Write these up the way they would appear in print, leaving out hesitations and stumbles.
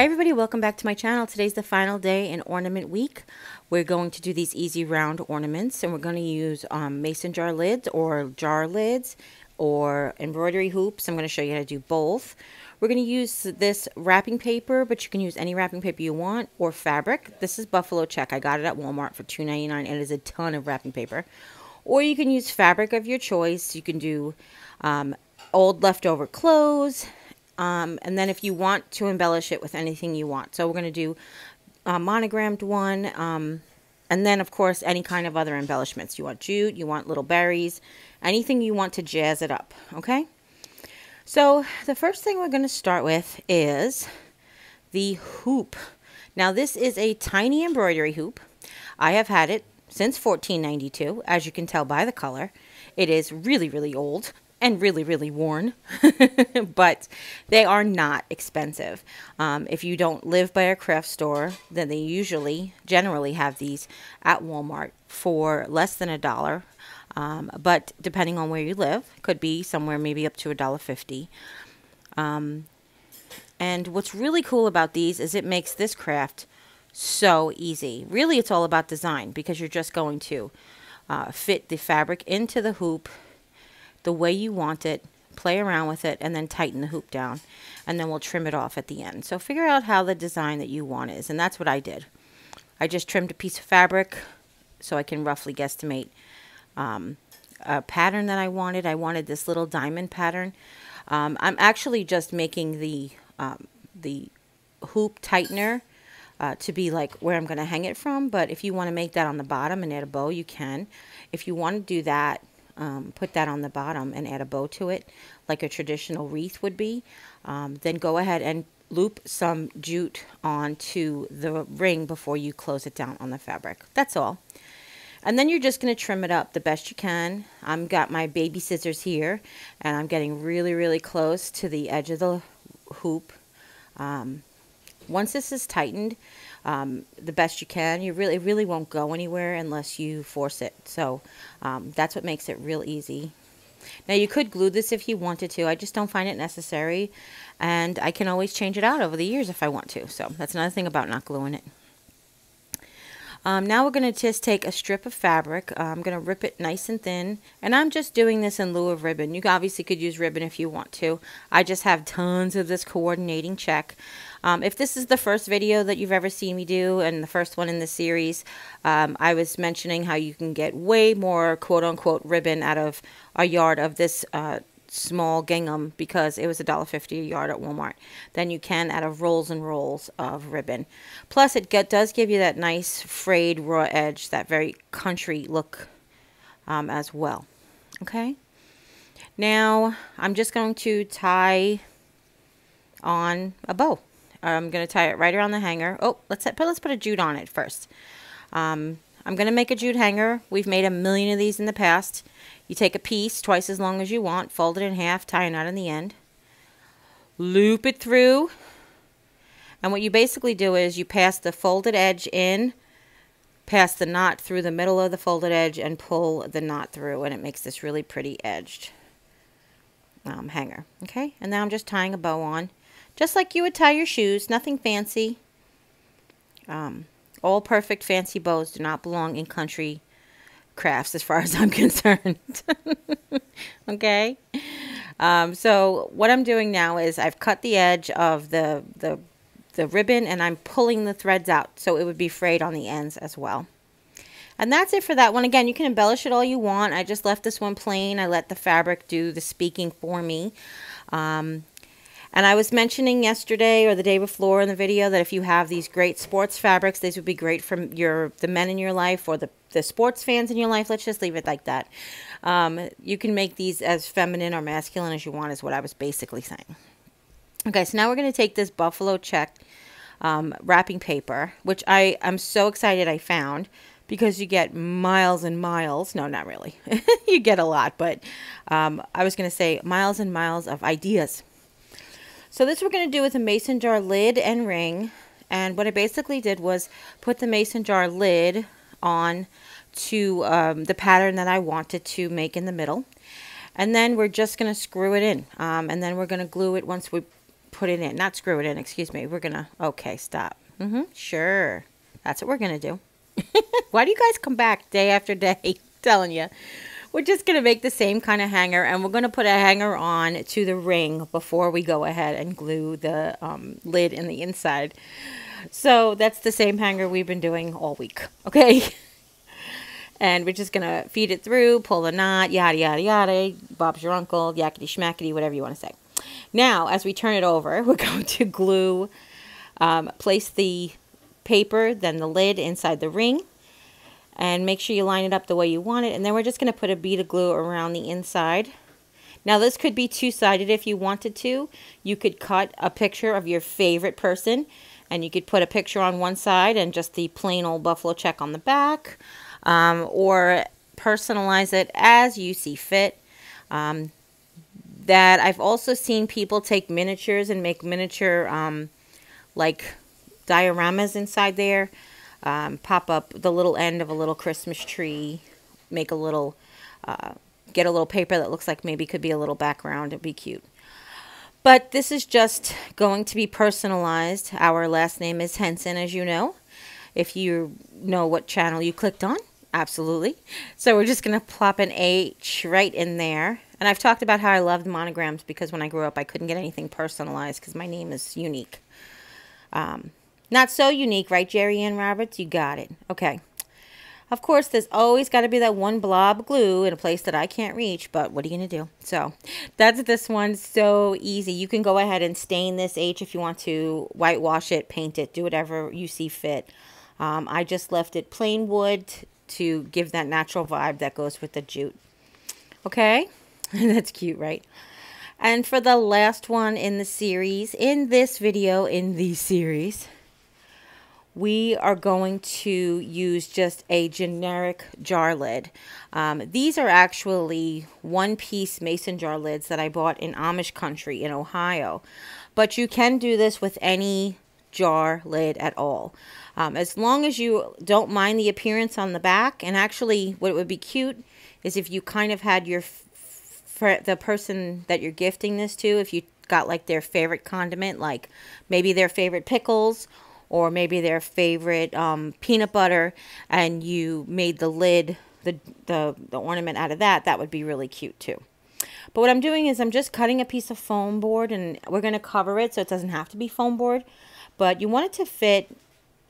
Hi everybody, welcome back to my channel. Today's the final day in ornament week. We're going to do these easy round ornaments, and we're going to use mason jar lids or embroidery hoops. I'm going to show you how to do both. We're going to use this wrapping paper, but you can use any wrapping paper you want, or fabric. This is Buffalo Check. I got it at Walmart for $2.99, and it is a ton of wrapping paper. Or you can use fabric of your choice. You can do old leftover clothes. And then if you want to embellish it with anything you want. So we're going to do a monogrammed one. And then, of course, any kind of other embellishments. You want jute, you want little berries, anything you want to jazz it up. Okay? So the first thing we're going to start with is the hoop. Now, this is a tiny embroidery hoop. I have had it since 1492, as you can tell by the color. It is really, really old and really, really worn, but they are not expensive. If you don't live by a craft store, then they generally have these at Walmart for less than $1. But depending on where you live, could be somewhere maybe up to $1.50. And what's really cool about these is it makes this craft so easy. Really, it's all about design, because you're just going to fit the fabric into the hoop the way you want it, play around with it, and then tighten the hoop down. And then we'll trim it off at the end. So figure out how the design that you want is. And that's what I did. I just trimmed a piece of fabric so I can roughly guesstimate a pattern that I wanted. I wanted this little diamond pattern. I'm actually just making the hoop tightener to be like where I'm going to hang it from. But if you want to make that on the bottom and add a bow, you can. If you want to do that, put that on the bottom and add a bow to it like a traditional wreath would be, then go ahead and loop some jute onto the ring before you close it down on the fabric. That's all. And then you're just going to trim it up the best you can. I've got my baby scissors here, and I'm getting really, really close to the edge of the hoop. Once this is tightened the best you can, it really won't go anywhere unless you force it. So that's what makes it real easy. Now, you could glue this if you wanted to. I just don't find it necessary, and I can always change it out over the years if I want to. So that's another thing about not gluing it. Now we're going to just take a strip of fabric. I'm going to rip it nice and thin, and I'm just doing this in lieu of ribbon. You obviously could use ribbon if you want to. I just have tons of this coordinating check. If this is the first video that you've ever seen me do, and the first one in the series, I was mentioning how you can get way more quote-unquote ribbon out of a yard of this small gingham, because it was $1.50 a yard at Walmart, than you can out of rolls and rolls of ribbon. Plus, it does give you that nice frayed raw edge, that very country look as well. Okay, now I'm just going to tie on a bow. I'm going to tie it right around the hanger. Oh, let's put a jute on it first. I'm going to make a jute hanger. We've made a million of these in the past. You take a piece twice as long as you want, fold it in half, tie a knot in the end, loop it through, and what you basically do is you pass the folded edge in, pass the knot through the middle of the folded edge, and pull the knot through, and it makes this really pretty edged hanger. Okay, and now I'm just tying a bow on, just like you would tie your shoes, nothing fancy. All perfect fancy bows do not belong in country crafts as far as I'm concerned. Okay, so what I'm doing now is I've cut the edge of the ribbon, and I'm pulling the threads out so it would be frayed on the ends as well. And that's it for that one. Again, you can embellish it all you want. I just left this one plain. I let the fabric do the speaking for me. And I was mentioning yesterday or the day before in the video that if you have these great sports fabrics, these would be great for the men in your life, or the sports fans in your life. Let's just leave it like that. You can make these as feminine or masculine as you want, is what I was basically saying. Okay, so now we're going to take this Buffalo Check wrapping paper, which I'm so excited I found, because you get miles and miles. No, not really. You get a lot, but I was going to say miles and miles of ideas. So this we're going to do with a mason jar lid and ring. And what I basically did was put the mason jar lid on to the pattern that I wanted to make in the middle. And then we're just going to screw it in. And then we're going to glue it once we put it in, not screw it in, excuse me. We're gonna, okay, stop. Sure. That's what we're gonna do. Why do you guys come back day after day? Telling you. We're just going to make the same kind of hanger, and we're going to put a hanger on to the ring before we go ahead and glue the lid in the inside. So that's the same hanger we've been doing all week, okay? And we're just going to feed it through, pull the knot, yada, yada, yada, Bob's your uncle, yakety schmackety, whatever you want to say. Now, as we turn it over, we're going to glue, place the paper, then the lid inside the ring. And make sure you line it up the way you want it. And then we're just going to put a bead of glue around the inside. Now this could be two-sided if you wanted to. You could cut a picture of your favorite person. And you could put a picture on one side and just the plain old buffalo check on the back. Or personalize it as you see fit. That I've also seen people take miniatures and make miniature like dioramas inside there. Pop up the little end of a little Christmas tree, make a little, get a little paper that looks like maybe could be a little background. It'd be cute. But this is just going to be personalized. Our last name is Henson, as you know. If you know what channel you clicked on, absolutely. So we're just going to plop an H right in there. And I've talked about how I loved monograms because when I grew up, I couldn't get anything personalized because my name is unique. Not so unique, right, Jeri-Ann Roberts? You got it. Okay. Of course, there's always got to be that one blob of glue in a place that I can't reach, but what are you going to do? So that's this one. So easy. You can go ahead and stain this H if you want to, whitewash it, paint it, do whatever you see fit. I just left it plain wood to give that natural vibe that goes with the jute. Okay? That's cute, right? And for the last one in the series, in this video, in the series, we are going to use just a generic jar lid. These are actually one-piece mason jar lids that I bought in Amish country in Ohio. But you can do this with any jar lid at all. As long as you don't mind the appearance on the back. And actually, what would be cute is if you kind of had your the person that you're gifting this to, if you got like their favorite condiment, like maybe their favorite pickles, or maybe their favorite peanut butter, and you made the lid, the ornament out of that, that would be really cute too. But what I'm doing is I'm just cutting a piece of foam board, and we're going to cover it so it doesn't have to be foam board. But you want it to fit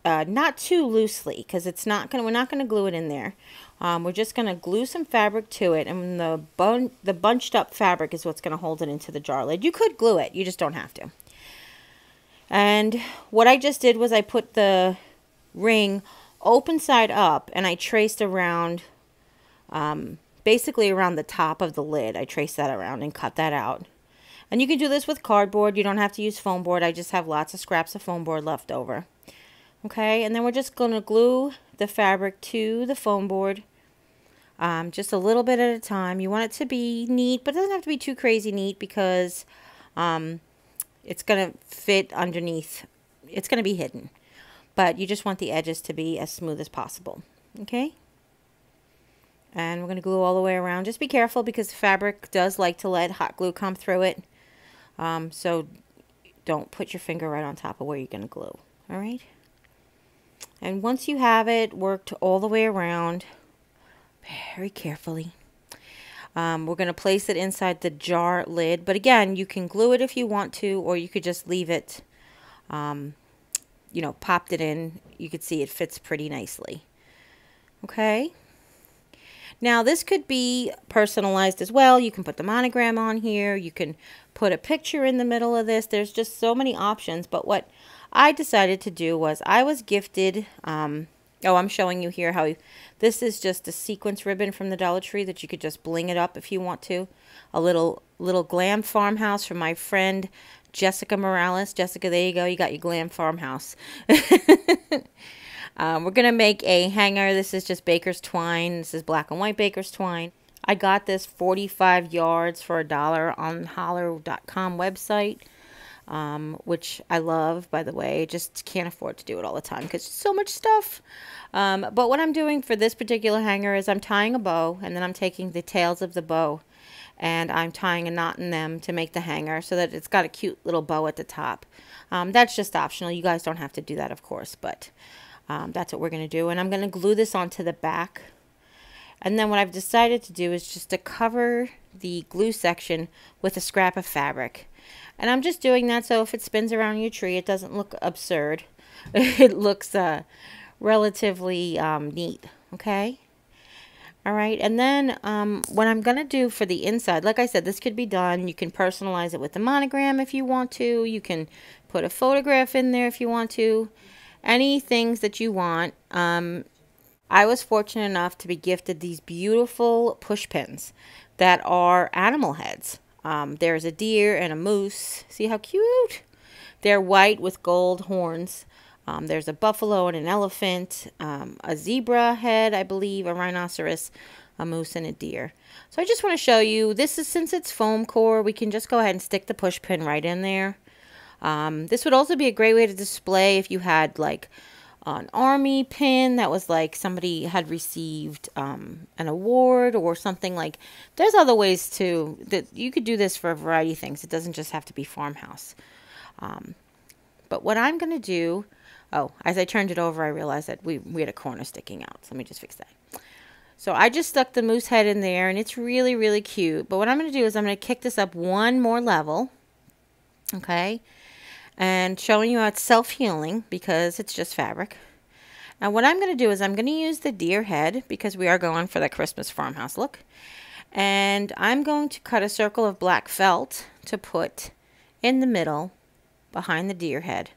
not too loosely, because it's not going. We're not going to glue it in there. We're just going to glue some fabric to it, and the bunched up fabric is what's going to hold it into the jar lid. You could glue it, you just don't have to. And what I just did was I put the ring open side up, and I traced around, basically around the top of the lid. I traced that around and cut that out. And you can do this with cardboard. You don't have to use foam board. I just have lots of scraps of foam board left over. Okay, and then we're just going to glue the fabric to the foam board, just a little bit at a time. You want it to be neat, but it doesn't have to be too crazy neat because it's going to fit underneath. It's going to be hidden. But you just want the edges to be as smooth as possible. Okay? And we're going to glue all the way around. Just be careful because fabric does like to let hot glue come through it. So don't put your finger right on top of where you're going to glue. Alright? And once you have it worked all the way around, very carefully, we're going to place it inside the jar lid. But again, you can glue it if you want to, or you could just leave it, you know, popped it in. You could see it fits pretty nicely. Okay. Now this could be personalized as well. You can put the monogram on here. You can put a picture in the middle of this. There's just so many options. But what I decided to do was I was gifted, oh, I'm showing you here how this is just a sequence ribbon from the Dollar Tree that you could just bling it up if you want to. A little glam farmhouse from my friend Jessica Morales. Jessica, there you go. You got your glam farmhouse. We're going to make a hanger. This is just baker's twine. This is black and white baker's twine. I got this 45 yards for $1 on holler.com website. Which I love, by the way. Just can't afford to do it all the time because so much stuff. But what I'm doing for this particular hanger is I'm tying a bow, and then I'm taking the tails of the bow and I'm tying a knot in them to make the hanger so that it's got a cute little bow at the top. That's just optional. You guys don't have to do that, of course, but that's what we're going to do. And I'm going to glue this onto the back. And then what I've decided to do is just to cover the glue section with a scrap of fabric. And I'm just doing that so if it spins around your tree, it doesn't look absurd. It looks relatively neat, okay? All right, and then what I'm going to do for the inside, like I said, this could be done. You can personalize it with the monogram if you want to. You can put a photograph in there if you want to. Any things that you want. I was fortunate enough to be gifted these beautiful push pins that are animal heads. There's a deer and a moose. See how cute? They're white with gold horns. There's a buffalo and an elephant, a zebra head, I believe, a rhinoceros, a moose, and a deer. So I just want to show you, this is, since it's foam core, we can just go ahead and stick the push pin right in there. This would also be a great way to display if you had like an army pin that was like somebody had received an award or something. Like, there's other ways to, that you could do this for a variety of things. It doesn't just have to be farmhouse. But what I'm going to do, oh, as I turned it over, I realized that we had a corner sticking out. So let me just fix that. So I just stuck the moose head in there, and it's really, really cute. But what I'm going to do is I'm going to kick this up one more level. Okay. And showing you how it's self-healing because it's just fabric. Now what I'm going to do is I'm going to use the deer head because we are going for that Christmas farmhouse look. And I'm going to cut a circle of black felt to put in the middle behind the deer head.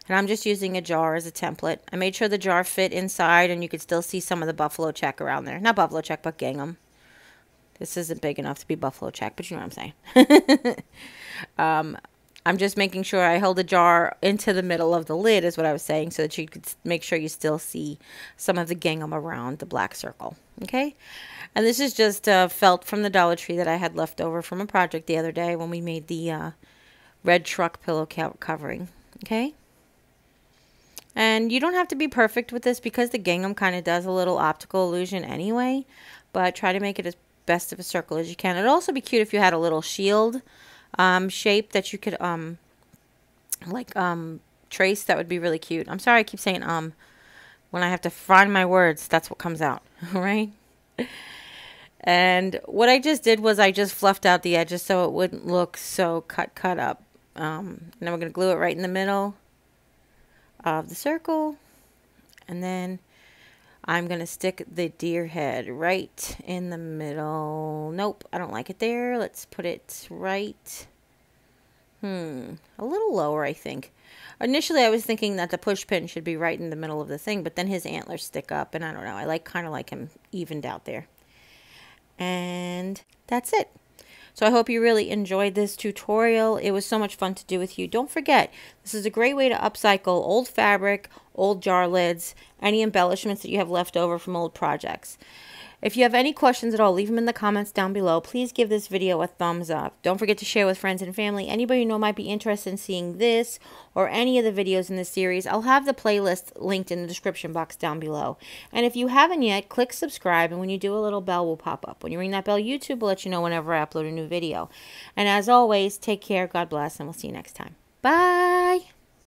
And I'm just using a jar as a template. I made sure the jar fit inside and you could still see some of the buffalo check around there. Not buffalo check, but gingham. This isn't big enough to be buffalo check, but you know what I'm saying. I'm just making sure I hold the jar into the middle of the lid is what I was saying, so that you could make sure you still see some of the gingham around the black circle. Okay? And this is just felt from the Dollar Tree that I had left over from a project the other day when we made the red truck pillow covering. Okay? And you don't have to be perfect with this because the gingham kind of does a little optical illusion anyway, but try to make it as best of a circle as you can. It'd also be cute if you had a little shield shape that you could trace. That would be really cute. I'm sorry I keep saying when I have to find my words, that's what comes out. All right. And what I just did was I just fluffed out the edges so it wouldn't look so cut up. And then we're going to glue it right in the middle of the circle, and then I'm going to stick the deer head right in the middle. Nope, I don't like it there. Let's put it right, a little lower, I think. Initially, I was thinking that the push pin should be right in the middle of the thing, but then his antlers stick up, and I don't know. I kind of like him evened out there. And that's it. So I hope you really enjoyed this tutorial. It was so much fun to do with you. Don't forget, this is a great way to upcycle old fabric, old jar lids, any embellishments that you have left over from old projects. If you have any questions at all, leave them in the comments down below. Please give this video a thumbs up. Don't forget to share with friends and family. Anybody you know might be interested in seeing this or any of the videos in this series, I'll have the playlist linked in the description box down below. And if you haven't yet, click subscribe, and when you do, a little bell will pop up. When you ring that bell, YouTube will let you know whenever I upload a new video. And as always, take care, God bless, and we'll see you next time. Bye!